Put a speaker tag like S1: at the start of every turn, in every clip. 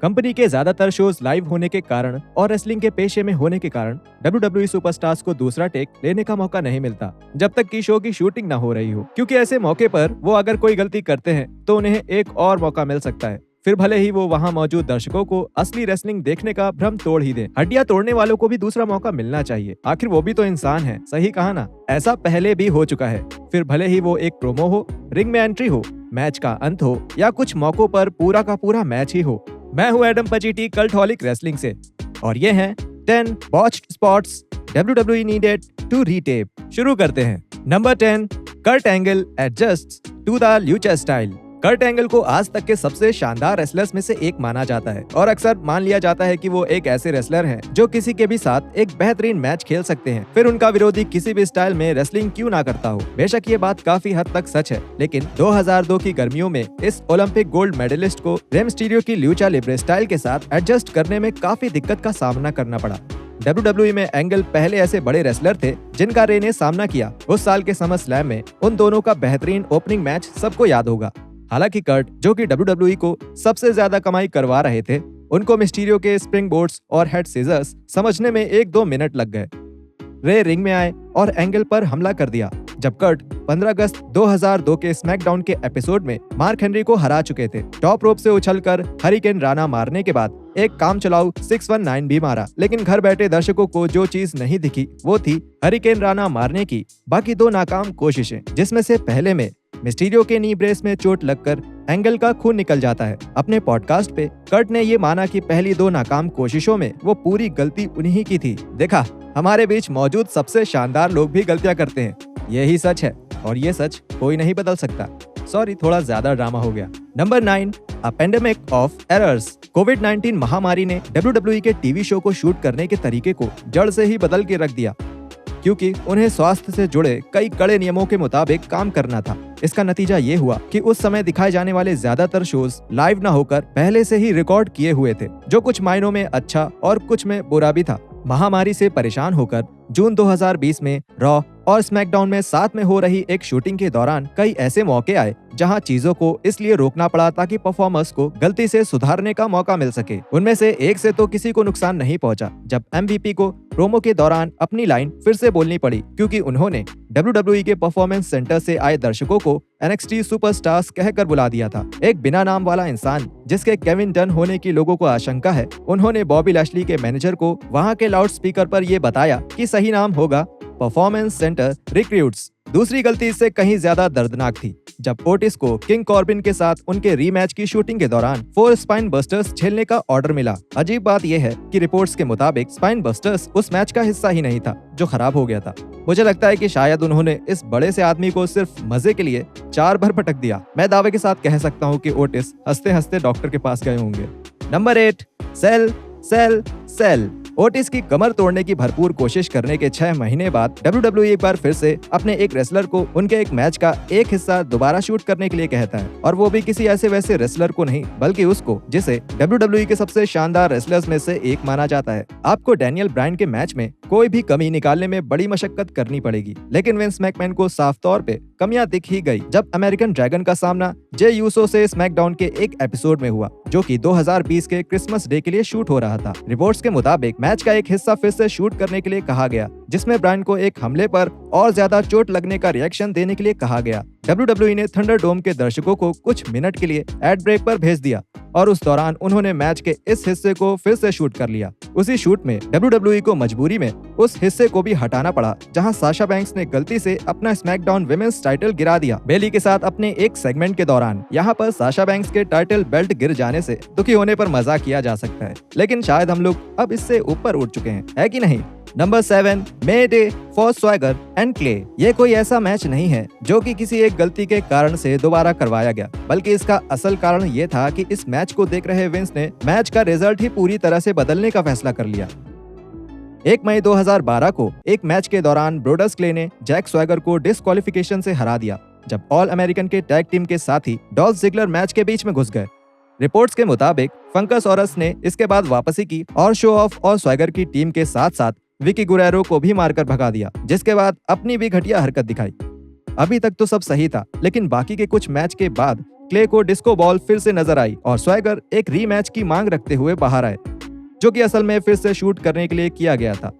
S1: Company के ज्यादातर shows live होने के कारण और रेसलिंग के पेशे में होने के कारण WWE सुपरस्टार्स को दूसरा टेक लेने का मौका नहीं मिलता जब तक कि शो की शूटिंग न हो रही हो, क्योंकि ऐसे मौके पर वो अगर कोई गलती करते हैं तो उन्हें एक और मौका मिल सकता है, फिर भले ही वो वहाँ मौजूद दर्शकों को असली रेसलिंग देखने का भ्रम तोड़ ही दे। हड्डियां तोड़ने वालों को भी दूसरा मौका मिलना चाहिए, आखिर वो भी तो इंसान है, सही कहा ना। ऐसा पहले भी हो चुका है, फिर भले ही वो एक प्रोमो हो, रिंग में एंट्री हो, मैच का अंत हो या कुछ मौकों पर पूरा का पूरा मैच ही हो। मैं हूँ एडम पचीटी कल्टहॉलिक रेसलिंग से और ये हैं 10 botched spots WWE needed to retape। शुरू करते हैं। Number 10, Kurt Angle adjusts to the lucha style. Kurt Angle को आज तक के सबसे शानदार रेसलर्स में से एक माना जाता है और अक्सर मान लिया जाता है कि वो एक ऐसे रेसलर हैं जो किसी के भी साथ एक बेहतरीन मैच खेल सकते हैं, फिर उनका विरोधी किसी भी स्टाइल में रेसलिंग क्यों ना करता हो। बेशक ये बात काफी हद तक सच है, लेकिन 2002 की गर्मियों में इस ओलंपिक गोल्ड मेडलिस्ट को रेम मिस्टीरियो की ल्यूचा लिब्रे स्टाइल के साथ एडजस्ट करने में काफी दिक्कत का सामना करना पड़ा। WWE में एंगल पहले ऐसे बड़े रेसलर थे जिनका रे ने सामना किया। उस साल के समर स्लैम में उन दोनों का बेहतरीन ओपनिंग मैच सबको याद होगा। हालांकि कर्ट, जो कि WWE को सबसे ज्यादा कमाई करवा रहे थे, उनको मिस्टीरियो के स्प्रिंग बोर्ड्स और हेड सीजर्स समझने में 1-2 मिनट लग गए। रे रिंग में आए और एंगल पर हमला कर दिया। जब कर्ट 15 अगस्त 2002 के स्मैकडाउन के एपिसोड में मार्क हेनरी को हरा चुके थे, टॉप रोप से उछलकर हरिकेन राणा मारने के बाद एक काम चलाऊ 619 भी मारा, लेकिन घर बैठे दर्शकों को जो चीज नहीं दिखी वो थी हरिकेन राणा मारने की बाकी 2 नाकाम कोशिशें, जिसमें से पहले में मिस्टीरियो के नी ब्रेस में चोट लगकर एंगल का खून निकल जाता है। अपने पॉडकास्ट पे कर्ट ने ये माना कि पहली 2 नाकाम कोशिशों में वो पूरी गलती उन्हीं की थी। देखा, हमारे बीच मौजूद सबसे शानदार लोग भी गलतियां करते हैं, यही सच है और ये सच कोई नहीं बदल सकता। सॉरी, थोड़ा ज्यादा ड्रामा हो गया। Number 9, a pandemic of errors. कोविड-19 महामारी ने WWE के टीवी शो को शूट करने के तरीके को जड़ से ही बदल के रख दिया, क्योंकि उन्हें स्वास्थ्य से जुड़े कई कड़े नियमों के मुताबिक काम करना था। इसका नतीजा ये हुआ कि उस समय दिखाए जाने वाले ज्यादातर शोज लाइव न होकर पहले से ही रिकॉर्ड किए हुए थे, जो कुछ मायनों में अच्छा और कुछ में बुरा भी था। महामारी से परेशान होकर जून 2020 में रॉ और स्मैकडाउन में साथ में हो रही एक शूटिंग के दौरान कई ऐसे मौके आए जहां चीजों को इसलिए रोकना पड़ा ताकि परफॉर्मर्स को गलती से सुधारने का मौका मिल सके। उनमें से एक से तो किसी को नुकसान नहीं पहुंचा जब MVP को प्रोमो के दौरान अपनी लाइन फिर से बोलनी पड़ी, क्योंकि उन्होंने WWE के परफॉर्मेंस सेंटर से आए दर्शकों को NXT सुपरस्टार्स कहकर बुला दिया था। एक बिना नाम वाला इंसान जिसके केविन डन होने की लोगों को आशंका है, उन्होंने बॉबी लैशली के मैनेजर को वहां के लाउड स्पीकर पर यह बताया कि सही नाम होगा परफॉर्मेंस सेंटर रिक्रूट्स। दूसरी गलती इससे कहीं ज्यादा दर्दनाक थी जब ओटिस को किंग कॉर्बिन के साथ उनके रीमैच की शूटिंग के दौरान 4 स्पाइन बस्टर्स झेलने का ऑर्डर मिला। अजीब बात यह है कि रिपोर्ट्स के मुताबिक स्पाइन बस्टर्स उस मैच का हिस्सा ही नहीं था जो खराब हो गया था। मुझे लगता है कि शायद उन्होंने इस बड़े से आदमी को सिर्फ मजे के लिए 4 बार पटक दिया। मैं दावे के साथ कह सकता हूँ कि ओटिस हंसते हंसते डॉक्टर के पास गए होंगे। Number 8, sell sell sell. Otis की कमर तोड़ने की भरपूर कोशिश करने के 6 महीने बाद WWE एक बार फिर से अपने एक रेसलर को उनके एक मैच का एक हिस्सा दोबारा शूट करने के लिए कहता है, और वो भी किसी ऐसे वैसे रेसलर को नहीं, बल्कि उसको जिसे WWE के सबसे शानदार रेसलर्स में से एक माना जाता है। आपको डैनियल ब्रायन के मैच में कोई भी कमी निकालने में बड़ी मशक्कत करनी पड़ेगी, लेकिन विंस मैकमैन को साफ तौर पे कमियां दिख ही गई जब अमेरिकन ड्रैगन का सामना जे यूसो से स्मैकडाउन के एक एपिसोड में हुआ, जो कि 2020 के क्रिसमस डे के लिए शूट हो रहा था। रिपोर्ट्स के मुताबिक मैच का एक हिस्सा फिर से शूट करने के लिए कहा गया, जिसमें ब्रायन को एक हमले पर और ज्यादा चोट लगने का रिएक्शन देने के लिए कहा गया। WWE ने थंडरडोम के दर्शकों को कुछ मिनट के लिए एड ब्रेक पर भेज दिया और उस दौरान उन्होंने मैच के इस हिस्से को फिर से शूट कर लिया। उसी शूट में WWE को मजबूरी में उस हिस्से को भी हटाना पड़ा जहां साशा बैंक्स ने गलती से अपना स्मैकडाउन विमेंस टाइटल गिरा दिया बेली के साथ अपने एक सेगमेंट के दौरान। यहाँ पर साशा बैंक्स के टाइटल बेल्ट गिर जाने से दुखी होने पर मजाक किया जा सकता है, लेकिन शायद हम लोग अब इससे ऊपर उठ चुके हैं, है कि नहीं। Number 7, may day for swagger and clay. ये कोई ऐसा मैच नहीं है जो कि किसी एक गलती के कारण से दोबारा करवाया गया, बल्कि इसका असल कारण ये था कि इस मैच को देख रहे विंस ने मैच का रिजल्ट ही पूरी तरह से बदलने का फैसला कर लिया। 1 मई 2012 को एक मैच के दौरान ब्रोडस क्ले ने जैक स्वैगर को डिस्क्वालिफिकेशन से हरा दिया, जब ऑल अमेरिकन के टैग टीम के साथी डॉल्फ जिगलर मैच के बीच में घुस गए। रिपोर्ट्स के मुताबिक फंकसॉरस ने इसके बाद वापसी की और शो ऑफ और स्वैगर की टीम के साथ साथ विकी गुरेरो को भी मारकर भगा दिया, जिसके बाद अपनी भी घटिया हरकत दिखाई। अभी तक तो सब सही था, लेकिन बाकी के कुछ मैच के बाद क्ले को डिस्को बॉल फिर से नजर आई और स्वैगर एक रीमैच की मांग रखते हुए बाहर आए, जो कि असल में फिर से शूट करने के लिए किया गया था।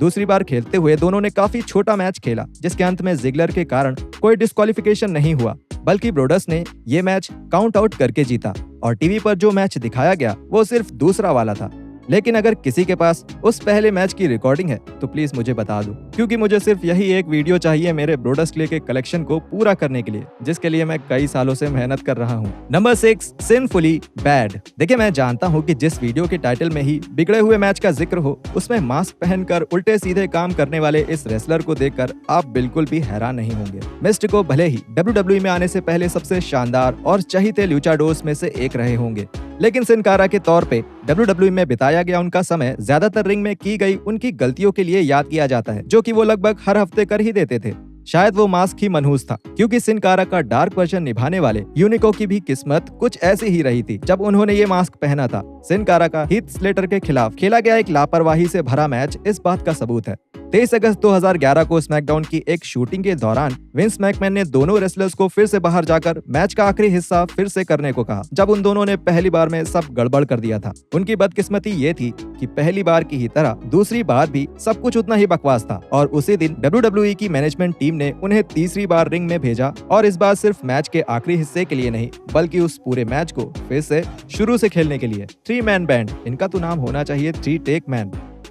S1: दूसरी बार खेलते हुए दोनों ने काफी छोटा मैच खेला, जिसके अंत में जिगलर के कारण कोई डिस्क्वालिफिकेशन नहीं हुआ, बल्कि ब्रोडस ने ये मैच काउंट आउट करके जीता और टीवी पर जो मैच दिखाया गया वो सिर्फ दूसरा वाला था। लेकिन अगर किसी के पास उस पहले मैच की रिकॉर्डिंग है तो प्लीज मुझे बता दो, क्योंकि मुझे सिर्फ यही एक वीडियो चाहिए मेरे ब्रोडस क्ले के कलेक्शन को पूरा करने के लिए, जिसके लिए मैं कई सालों से मेहनत कर रहा हूँ। Number 6, sinfully bad. देखिए, मैं जानता हूँ कि जिस वीडियो के टाइटल में ही बिगड़े हुए मैच का जिक्र हो, उसमें मास्क पहनकर उल्टे सीधे काम करने वाले इस रेसलर को देखकर आप बिल्कुल भी हैरान नहीं होंगे। मिस्टिको भले ही WWE में आने से पहले सबसे शानदार और चहीते ल्यूचाडोर्स में से एक रहे होंगे, लेकिन सिन कारा के तौर पे WWE में बिताया गया उनका समय ज्यादातर रिंग में की गई उनकी गलतियों के लिए याद किया जाता है, जो कि वो लगभग हर हफ्ते कर ही देते थे। शायद वो मास्क ही मनहूस था, क्योंकि सिन कारा का डार्क वर्जन निभाने वाले यूनिको की भी किस्मत कुछ ऐसी ही रही थी जब उन्होंने ये मास्क पहना था। सिन कारा का हीथ स्लेटर के खिलाफ खेला गया एक लापरवाही से भरा मैच इस बात का सबूत है। 23 अगस्त 2011 को स्मैकडाउन की एक शूटिंग के दौरान विंस मैकमैन ने दोनों रेसलर्स को फिर से बाहर जाकर मैच का आखिरी हिस्सा फिर से करने को कहा, जब उन दोनों ने पहली बार में सब गड़बड़ कर दिया था। उनकी बदकिस्मती ये थी कि पहली बार की ही तरह दूसरी बार भी सब कुछ उतना ही बकवास था और उसी दिन WWE की मैनेजमेंट टीम ने उन्हें तीसरी बार रिंग में भेजा, और इस बार सिर्फ मैच के आखिरी हिस्से के लिए नहीं, बल्कि उस पूरे मैच को फिर से शुरू से खेलने के लिए। 3 मैन बैंड, इनका तो नाम होना चाहिए 3 tech man.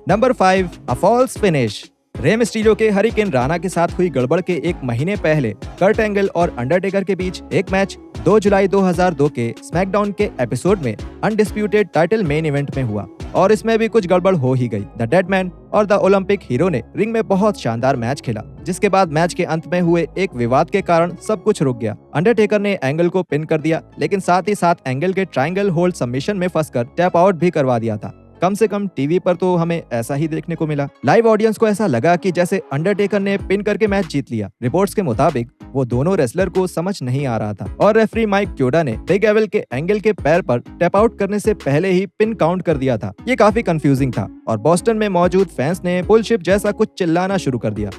S1: Number 5, a false finish. Rey Mysterio के हरिकेन राणा के साथ हुई गड़बड़ के एक महीने पहले कर्ट एंगल और अंडरटेकर के बीच एक मैच 2 जुलाई 2002 के स्मैकडाउन के एपिसोड में अनडिस्प्यूटेड टाइटल मेन इवेंट में हुआ, और इसमें भी कुछ गड़बड़ हो ही गई। द डेड मैन और द ओलंपिक हीरो ने रिंग में बहुत शानदार मैच खेला, जिसके बाद मैच के अंत में हुए एक विवाद के कारण सब कुछ रुक गया। अंडरटेकर ने एंगल को पिन कर दिया, लेकिन साथ ही साथ एंगल के ट्रायंगल होल्ड सबमिशन में फंसकर टैप आउट भी करवा दिया था। कम से कम टीवी पर तो हमें ऐसा ही देखने को मिला। लाइव ऑडियंस को ऐसा लगा कि जैसे अंडरटेकर ने पिन करके मैच जीत लिया। रिपोर्ट्स के मुताबिक वो दोनों रेसलर को समझ नहीं आ रहा था, और रेफरी माइक क्योडा ने बिग एवल के एंगल के पैर पर टैप आउट करने से पहले ही पिन काउंट कर दिया था। ये काफी कंफ्यूजिंग था, और बोस्टन में मौजूद फैंस ने बुलशिट जैसा कुछ चिल्लाना शुरू कर दिया।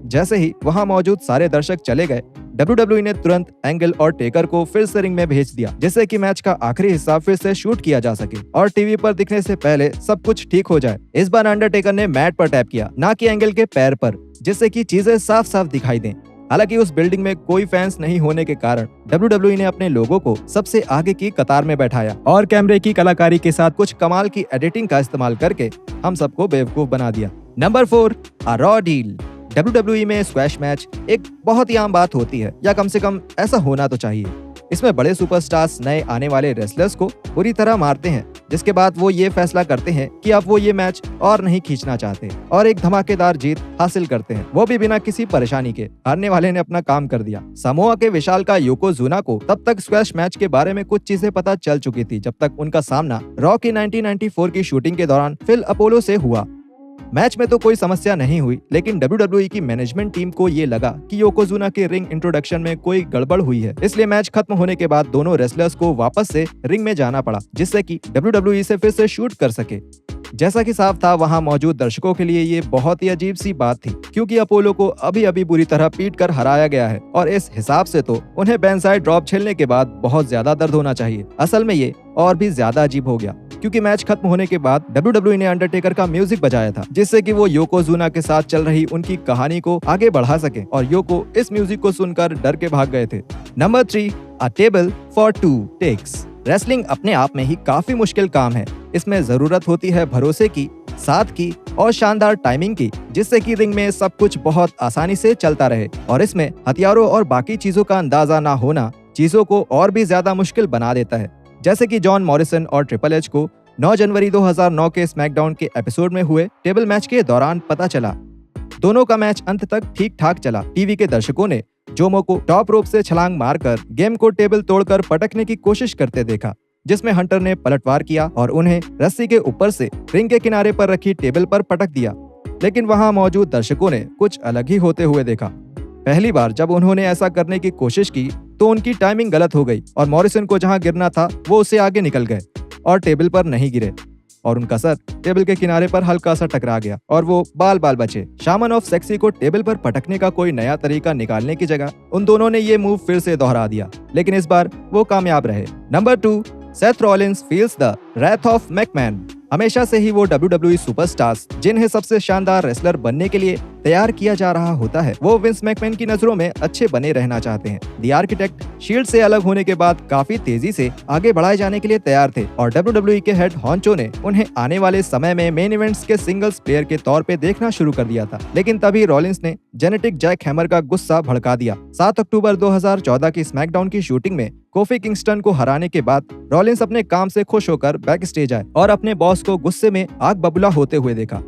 S1: जैसे ही वहां मौजूद सारे दर्शक चले गए, WWE ने तुरंत एंगल और टेकर को फिर से रिंग में भेज दिया, जिससे कि मैच का आखिरी हिस्सा फिर से शूट किया जा सके और टीवी पर दिखने से पहले सब कुछ ठीक हो जाए। इस बार अंडरटेकर ने मैट पर टैप किया, ना कि एंगल के पैर पर, जिससे कि चीजें साफ साफ दिखाई दें। हालांकि उस बिल्डिंग में कोई फैंस नहीं होने के कारण WWE ने अपने लोगों को सबसे आगे की कतार में बैठाया और कैमरे की कलाकारी के साथ कुछ कमाल की एडिटिंग का इस्तेमाल करके हम सबको बेवकूफ बना दिया। Number 4, a raw deal. WWE में स्क्वैश मैच एक बहुत ही आम बात होती है, या कम से कम ऐसा होना तो चाहिए। इसमें बड़े सुपरस्टार्स नए आने वाले रेसलर्स को बुरी तरह मारते हैं, जिसके बाद वो ये फैसला करते हैं कि अब वो ये मैच और नहीं खींचना चाहते और एक धमाकेदार जीत हासिल करते हैं, वो भी बिना किसी परेशानी के। हारने वाले ने अपना काम कर दिया। समोआ के विशालकाय योकोजुना को तब तक स्क्वैश मैच के बारे में कुछ चीजें पता चल चुकी थी, जब तक उनका सामना रॉ की 1994 की शूटिंग के दौरान फिल अपोलो से हुआ। मैच में तो कोई समस्या नहीं हुई, लेकिन WWE की मैनेजमेंट टीम को ये लगा कि योकोजुना के रिंग इंट्रोडक्शन में कोई गड़बड़ हुई है, इसलिए मैच खत्म होने के बाद दोनों रेसलर्स को वापस से रिंग में जाना पड़ा, जिससे कि WWE से फिर से शूट कर सके। जैसा कि साफ था, वहां मौजूद दर्शकों के लिए ये बहुत ही अजीब सी बात थी, क्योंकि अपोलो को अभी अभी बुरी तरह पीट कर हराया गया है, और इस हिसाब से तो उन्हें बैंसाइड ड्रॉप झेलने के बाद बहुत ज्यादा दर्द होना चाहिए। असल में ये और भी ज्यादा अजीब हो गया, क्योंकि मैच खत्म होने के बाद WWE ने अंडरटेकर का म्यूजिक बजाया था, जिससे कि वो योकोजुना के साथ चल रही उनकी कहानी को आगे बढ़ा सके, और योको इस म्यूजिक को सुनकर डर के भाग गए थे। Number 3, a table for 2 takes. Wrestling अपने आप में ही काफी मुश्किल काम है। इसमें जरूरत होती है भरोसे की, साथ की और शानदार टाइमिंग की, जिससे कि रिंग में सब कुछ बहुत आसानी से चलता रहे, और इसमें हथियारों और बाकी चीजों का अंदाजा ना होना चीजों को और भी ज्यादा मुश्किल बना देता है। जैसे कि जॉन मॉरिसन और ट्रिपल एच को 9 जनवरी 2009 के स्मैकडाउन के एपिसोड में हुए टेबल मैच के दौरान पता चला। दोनों का मैच अंत तक ठीक ठाक चला। टीवी के दर्शकों ने जोमो को टॉप रोप से छलांग मारकर गेम को टेबल तोड़कर पटकने की कोशिश करते देखा, जिसमें हंटर ने पलटवार किया और उन्हें रस्सी के ऊपर से रिंग के किनारे पर रखी टेबल पर पटक दिया। लेकिन वहां मौजूद दर्शकों ने कुछ अलग ही होते हुए देखा। पहली बार जब उन्होंने ऐसा करने की कोशिश की तो उनकी टाइमिंग गलत हो गई और मॉरिसन को जहां गिरना था वो उससे आगे निकल गए और टेबल पर नहीं गिरे। और उनका सर टेबल के किनारे पर हल्का सा टकरा गया और वो बाल बाल बचे। शामन ऑफ सेक्सी को टेबल पर पटकने का कोई नया तरीका निकालने की जगह उन दोनों ने ये मूव फिर से दोहरा दिया, लेकिन इस बार वो कामयाब रहे। Number 2, Seth Rollins feels the wrath of McMahon. हमेशा से ही वो WWE सुपरस्टार्स जिन्हें सबसे शानदार रेसलर बनने के लिए तैयार किया जा रहा होता है, वो विंस मैकमैन की नजरों में अच्छे बने रहना चाहते हैं। दी आर्किटेक्ट शील्ड से अलग होने के बाद काफी तेजी से आगे बढ़ाए जाने के लिए तैयार थे और WWE के हेड हॉन्चो ने उन्हें आने वाले समय में मेन इवेंट्स के सिंगल्स प्लेयर के तौर पे देखना शुरू कर दिया था। लेकिन तभी रॉलिंस ने जेनेटिक जैक हैमर का गुस्सा भड़का दिया। 7 अक्टूबर 2014 की स्मैकडाउन की शूटिंग में कोफी किंगस्टन को हराने के बाद रॉलिंस अपने काम से खुश होकर बैक स्टेज आए और अपने बॉस को गुस्से में आग बबूला होते हुए देखा।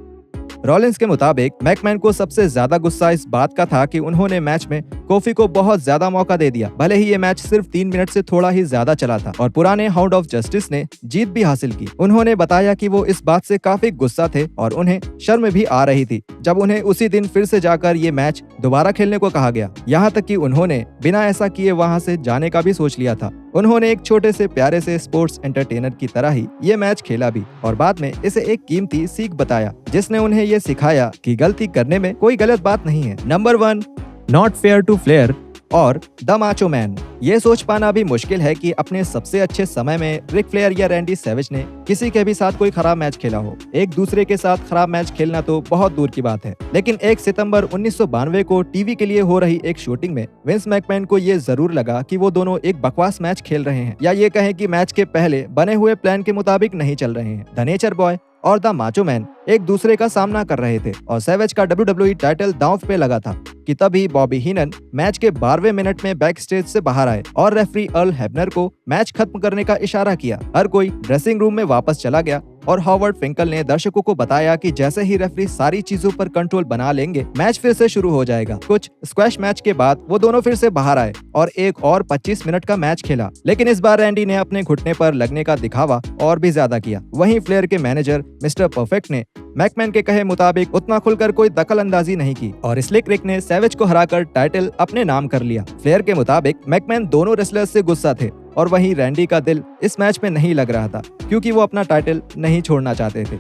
S1: रॉलिंस के मुताबिक मैकमैन को सबसे ज्यादा गुस्सा इस बात का था कि उन्होंने मैच में कोफी को बहुत ज्यादा मौका दे दिया, भले ही ये मैच सिर्फ 3 मिनट से थोड़ा ही ज्यादा चला था और पुराने हाउंड ऑफ जस्टिस ने जीत भी हासिल की। उन्होंने बताया कि वो इस बात से काफी गुस्सा थे और उन्हें शर्म भी आ रही थी जब उन्हें उसी दिन फिर से जाकर ये मैच दोबारा खेलने को कहा गया। यहाँ तक कि उन्होंने बिना ऐसा किए वहाँ से जाने का भी सोच लिया था। उन्होंने एक छोटे से प्यारे से स्पोर्ट्स एंटरटेनर की तरह ही ये मैच खेला भी और बाद में इसे एक कीमती सीख बताया जिसने उन्हें ये सिखाया कि गलती करने में कोई गलत बात नहीं है। Number 1, not fair to Flair और द माचो मैन। ये सोच पाना भी मुश्किल है कि अपने सबसे अच्छे समय में रिक फ्लेयर या रैंडी सैवेज ने किसी के भी साथ कोई खराब मैच खेला हो। एक दूसरे के साथ खराब मैच खेलना तो बहुत दूर की बात है, लेकिन 1 सितंबर 1992 को टीवी के लिए हो रही एक शूटिंग में विंस मैकमैन को ये जरूर लगा कि वो दोनों एक बकवास मैच खेल रहे हैं, या ये कहें कि मैच के पहले बने हुए प्लान के मुताबिक नहीं चल रहे हैं। द नेचर बॉय और द माचो मैन एक दूसरे का सामना कर रहे थे और सैवेज का WWE टाइटल दांव पे लगा था कि तभी बॉबी हीनन मैच के 12वें मिनट में बैक स्टेज से बाहर आए और रेफरी अर्ल हैबनर को मैच खत्म करने का इशारा किया। हर कोई ड्रेसिंग रूम में वापस चला गया और हॉवर्ड फिंकल ने दर्शकों को बताया कि जैसे ही रेफरी सारी चीजों पर कंट्रोल बना लेंगे मैच फिर से शुरू हो जाएगा। कुछ स्क्वैश मैच के बाद वो दोनों फिर से बाहर आए और एक और 25 मिनट का मैच खेला, लेकिन इस बार रैंडी ने अपने घुटने पर लगने का दिखावा और भी ज्यादा किया। वहीं फ्लेयर के मैनेजर मिस्टर परफेक्ट ने मैकमैन के कहे मुताबिक उतना खुलकर कोई दखल अंदाजी नहीं की और स्लिक रिक ने सैवेज को हराकर टाइटल अपने नाम कर लिया। फ्लेयर के मुताबिक मैकमैन दोनों रेसलर्स से गुस्सा थे और वहीं रैंडी का दिल इस मैच में नहीं लग रहा था क्योंकि वो अपना टाइटल नहीं छोड़ना चाहते थे।